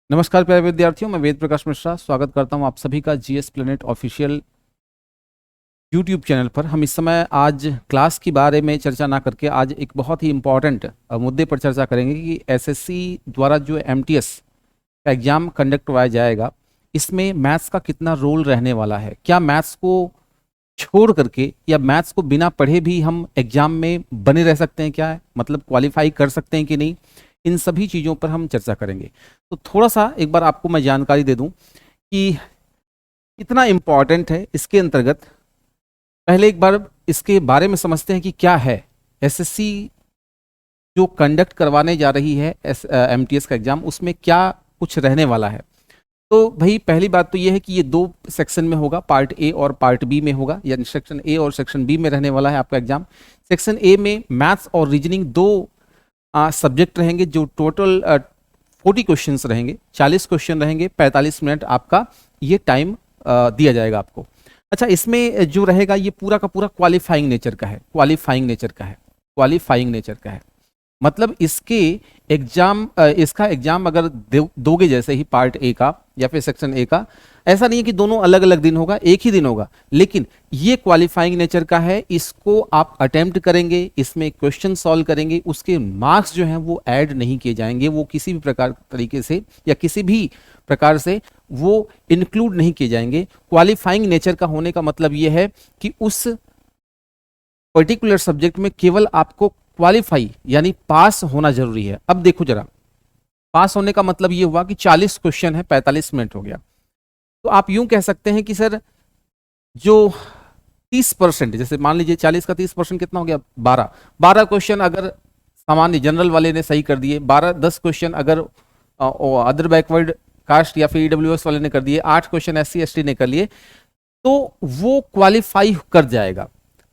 नमस्कार प्यारे विद्यार्थियों, मैं वेद प्रकाश मिश्रा स्वागत करता हूं आप सभी का GS planet official YouTube channel पर। हम इस समय आज क्लास के बारे में चर्चा ना करके आज एक बहुत ही इम्पॉर्टेंट मुद्दे पर चर्चा करेंगे कि एसएससी द्वारा जो एमटीएस का एग्जाम कंडक्ट करवाया जाएगा, इसमें मैथ्स का कितना रोल रहने वाला है। क्या मैथ्स को छोड़ करके या मैथ्स को बिना पढ़े भी हम एग्जाम में बने रह सकते हैं, क्या है मतलब क्वालिफाई कर सकते हैं कि नहीं, इन सभी चीज़ों पर हम चर्चा करेंगे। तो थोड़ा सा एक बार आपको मैं जानकारी दे दूं कि कितना इम्पॉर्टेंट है इसके अंतर्गत। पहले एक बार इसके बारे में समझते हैं कि क्या है एसएससी जो कंडक्ट करवाने जा रही है एमटीएस का एग्जाम, उसमें क्या कुछ रहने वाला है। तो भाई पहली बात तो ये है कि ये दो सेक्शन में होगा, पार्ट ए और पार्ट बी में होगा, यानी सेक्शन ए और सेक्शन बी में रहने वाला है आपका एग्जाम। सेक्शन ए में मैथ्स और रीजनिंग दो सब्जेक्ट रहेंगे, जो टोटल 40 क्वेश्चंस रहेंगे, 40 क्वेश्चन रहेंगे, 45 मिनट आपका ये टाइम दिया जाएगा आपको। अच्छा, इसमें जो रहेगा ये पूरा का पूरा क्वालिफाइंग नेचर का है, क्वालिफाइंग नेचर का है, क्वालिफाइंग नेचर का है। मतलब इसके एग्जाम इसका एग्जाम अगर दोगे जैसे ही पार्ट ए का या फिर सेक्शन ए का, ऐसा नहीं है कि दोनों अलग अलग दिन होगा, एक ही दिन होगा, लेकिन ये क्वालिफाइंग नेचर का है। इसको आप अटेम्प्ट करेंगे, इसमें क्वेश्चन सॉल्व करेंगे, उसके मार्क्स जो हैं वो ऐड नहीं किए जाएंगे, वो किसी भी प्रकार तरीके से या किसी भी प्रकार से वो इंक्लूड नहीं किए जाएंगे। क्वालिफाइंग नेचर का होने का मतलब ये है कि उस पर्टिकुलर सब्जेक्ट में केवल आपको क्वालिफाई यानी पास होना जरूरी है। अब देखो जरा, पास होने का मतलब ये हुआ कि 40 क्वेश्चन है, 45 मिनट हो गया। तो आप यूं कह सकते हैं कि सर जो 30%, जैसे मान लीजिए 40 का 30% कितना हो गया, 12 क्वेश्चन अगर सामान्य जनरल वाले ने सही कर दिए, 10 क्वेश्चन अगर अदर बैकवर्ड कास्ट या फिर ईडब्ल्यूएस वाले ने कर दिए, 8 क्वेश्चन एससी एसटी ने कर लिए, तो वो क्वालिफाई कर जाएगा।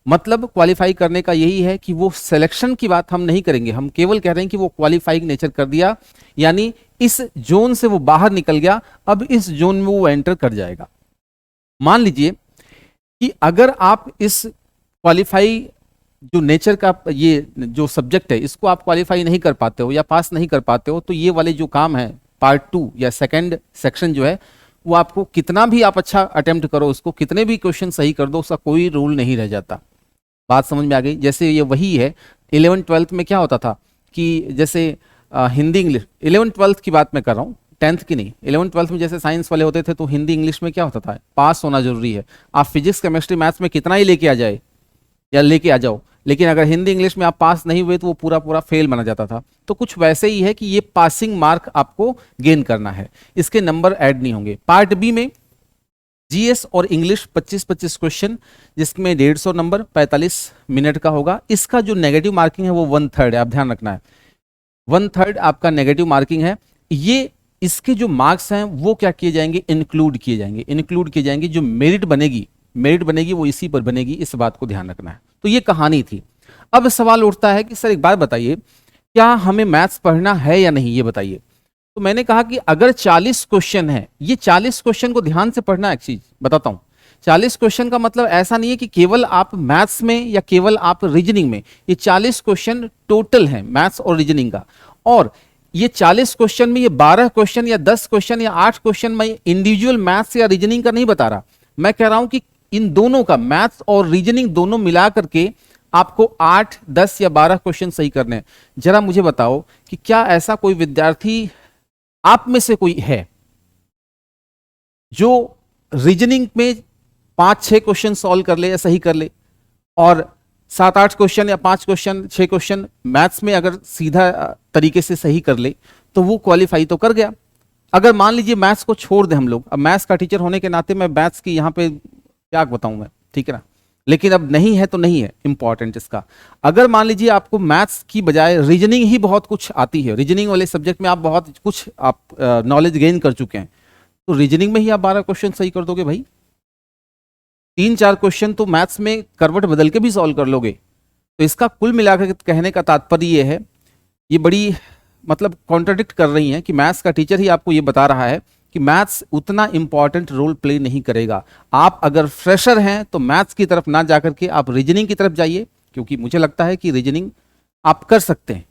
मतलब क्वालिफाई करने का यही है कि वो सिलेक्शन की बात हम नहीं करेंगे, हम केवल कह रहे हैं कि वो क्वालिफाइंग नेचर कर दिया, यानी इस जोन से वो बाहर निकल गया, अब इस जोन में वो एंटर कर जाएगा। मान लीजिए कि अगर आप इस क्वालिफाई जो नेचर का ये जो सब्जेक्ट है, इसको आप क्वालिफाई नहीं कर पाते हो या पास नहीं कर पाते हो, तो ये वाले जो काम है पार्ट 2 या सेकंड सेक्शन जो है, वो आपको कितना भी आप अच्छा अटेम्प्ट करो, उसको कितने भी क्वेश्चन सही कर दो, उसका कोई रूल नहीं रह जाता। बात समझ में आ गई? जैसे ये वही है 11th-12th में क्या होता था कि जैसे हिंदी इंग्लिश, 11th-12th की बात मैं कर रहा हूँ, 10th की नहीं। 11th-12th में जैसे साइंस वाले होते थे तो हिंदी इंग्लिश में क्या होता था, पास होना जरूरी है। आप फिजिक्स केमिस्ट्री मैथ्स में कितना ही लेके आ जाए या लेके आ जाओ, लेकिन अगर हिंदी इंग्लिश में आप पास नहीं हुए तो वो पूरा पूरा फेल माना जाता था। तो कुछ वैसे ही है कि ये पासिंग मार्क आपको गेन करना है, इसके नंबर ऐड नहीं होंगे। पार्ट बी में जीएस और इंग्लिश 25-25 क्वेश्चन, जिसमें 150 नंबर 45 मिनट का होगा। इसका जो नेगेटिव मार्किंग है वो 1/3 है, आप ध्यान रखना है, 1/3 आपका नेगेटिव मार्किंग है। ये इसके जो मार्क्स हैं वो क्या किए जाएंगे, इंक्लूड किए जाएंगे, इंक्लूड किए जाएंगे। जो मेरिट बनेगी, मेरिट बनेगी वो इसी पर बनेगी, इस बात को ध्यान रखना है। तो ये कहानी थी। अब सवाल उठता है कि सर एक बात बताइए, क्या हमें मैथ्स पढ़ना है या नहीं, ये बताइए। तो मैंने कहा कि अगर 40 क्वेश्चन है, ये 40 क्वेश्चन को ध्यान से पढ़ना। एक चीज बताता हूं, 40 क्वेश्चन का मतलब ऐसा नहीं है कि केवल आप मैथ्स में या केवल आप रीजनिंग में, ये 40 क्वेश्चन टोटल है मैथ्स और रीजनिंग का। और ये 40 क्वेश्चन में ये 12 क्वेश्चन या 10 क्वेश्चन या 8 क्वेश्चन मैं इंडिविजुअल मैथ्स या रीजनिंग का नहीं बता रहा, मैं कह रहा हूं कि इन दोनों का, मैथ्स और रीजनिंग दोनों मिला करके आपको 8, 10 या 12 क्वेश्चन सही करने हैं। जरा मुझे बताओ कि क्या ऐसा कोई विद्यार्थी आप में से कोई है जो रीजनिंग में 5-6 क्वेश्चन सॉल्व कर ले या सही कर ले, और 7-8 क्वेश्चन या 5 क्वेश्चन 6 क्वेश्चन मैथ्स में अगर सीधा तरीके से सही कर ले, तो वो क्वालिफाई तो कर गया। अगर मान लीजिए मैथ्स को छोड़ दे हम लोग, अब मैथ्स का टीचर होने के नाते मैं मैथ्स की यहाँ पे क्या बताऊं मैं, ठीक है ना, लेकिन अब नहीं है तो नहीं है इंपॉर्टेंट इसका। अगर मान लीजिए आपको मैथ्स की बजाय रीजनिंग ही बहुत कुछ आती है, रीजनिंग वाले सब्जेक्ट में आप बहुत कुछ आप नॉलेज गेन कर चुके हैं, तो रीजनिंग में ही आप 12 क्वेश्चन सही कर दोगे भाई। 3-4 क्वेश्चन तो मैथ्स में करवट बदल के भी सॉल्व कर लोगे। तो इसका कुल मिलाकर कहने का तात्पर्य ये है, ये बड़ी मतलब कॉन्ट्राडिक्ट कर रही हैं कि मैथ्स का टीचर ही आपको ये बता रहा है कि मैथ्स उतना इंपॉर्टेंट रोल प्ले नहीं करेगा। आप अगर फ्रेशर हैं तो मैथ्स की तरफ ना जाकर के आप रीजनिंग की तरफ जाइए, क्योंकि मुझे लगता है कि रीजनिंग आप कर सकते हैं,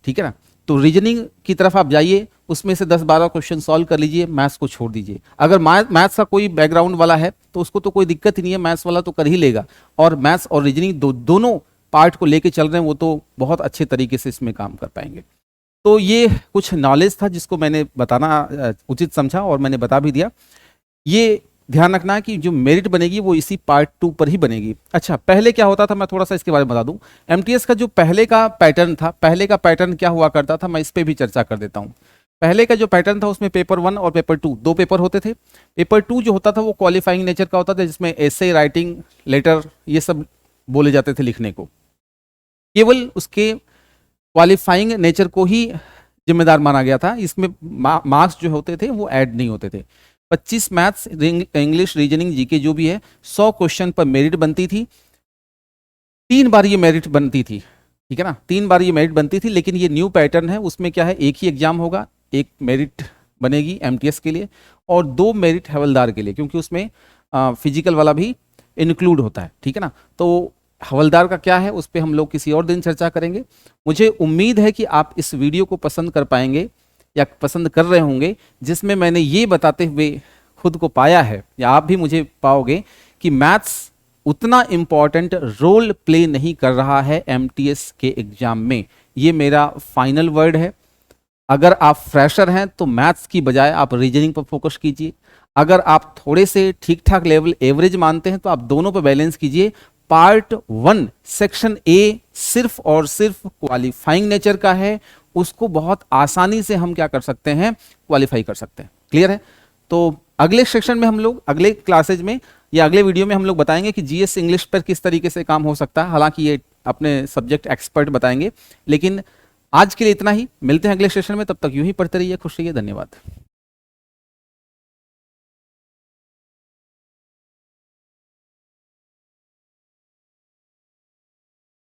ठीक है ना। तो रीजनिंग की तरफ आप जाइए, उसमें से 10-12 क्वेश्चन सॉल्व कर लीजिए, मैथ्स को छोड़ दीजिए। अगर मैथ्स का कोई बैकग्राउंड वाला है तो उसको तो कोई दिक्कत ही नहीं है, मैथ्स वाला तो कर ही लेगा, और मैथ्स और रीजनिंग दोनों पार्ट को लेके चल रहे हैं, वो तो बहुत अच्छे तरीके से इसमें काम कर पाएंगे। तो ये कुछ नॉलेज था जिसको मैंने बताना उचित समझा और मैंने बता भी दिया। ये ध्यान रखना है कि जो मेरिट बनेगी वो इसी पार्ट 2 पर ही बनेगी। अच्छा, पहले क्या होता था, मैं थोड़ा सा इसके बारे में बता दूं। एमटीएस का जो पहले का पैटर्न था, पहले का पैटर्न क्या हुआ करता था, मैं इस पर भी चर्चा कर देता हूं। पहले का जो पैटर्न था उसमें पेपर 1 और पेपर 2 दो पेपर होते थे। पेपर 2 जो होता था वो क्वालिफाइंग नेचर का होता था, जिसमें एसे राइटिंग, लेटर, ये सब बोले जाते थे लिखने को। केवल उसके क्वालिफाइंग नेचर को ही जिम्मेदार माना गया था, इसमें मार्क्स जो होते थे वो ऐड नहीं होते थे। 25 मैथ्स, इंग्लिश, रीजनिंग, जीके जो भी है, 100 क्वेश्चन पर मेरिट बनती थी। 3 बार ये मेरिट बनती थी, ठीक है ना, 3 बार ये मेरिट बनती थी। लेकिन ये न्यू पैटर्न है, उसमें क्या है, एक ही एग्जाम होगा, एक मेरिट बनेगी एमटीएस के लिए और 2 मेरिट हवलदार के लिए, क्योंकि उसमें फिजिकल वाला भी इंक्लूड होता है, ठीक है ना। तो हवलदार का क्या है उस पर हम लोग किसी और दिन चर्चा करेंगे। मुझे उम्मीद है कि आप इस वीडियो को पसंद कर पाएंगे या पसंद कर रहे होंगे, जिसमें मैंने ये बताते हुए खुद को पाया है, या आप भी मुझे पाओगे कि मैथ्स उतना इम्पॉर्टेंट रोल प्ले नहीं कर रहा है एमटीएस के एग्जाम में। ये मेरा फाइनल वर्ड है। अगर आप फ्रेशर हैं तो मैथ्स की बजाय आप रीजनिंग पर फोकस कीजिए। अगर आप थोड़े से ठीक ठाक लेवल एवरेज मानते हैं तो आप दोनों पर बैलेंस कीजिए। पार्ट 1 सेक्शन ए सिर्फ और सिर्फ क्वालिफाइंग नेचर का है, उसको बहुत आसानी से हम क्या कर सकते हैं, क्वालिफाई कर सकते हैं। क्लियर है? तो अगले सेक्शन में हम लोग, अगले क्लासेज में या अगले वीडियो में हम लोग बताएंगे कि जीएस इंग्लिश पर किस तरीके से काम हो सकता है। हालांकि ये अपने सब्जेक्ट एक्सपर्ट बताएंगे, लेकिन आज के लिए इतना ही। मिलते हैं अगले सेशन में, तब तक यूं ही पढ़ते रहिए। खुश रहिए। धन्यवाद।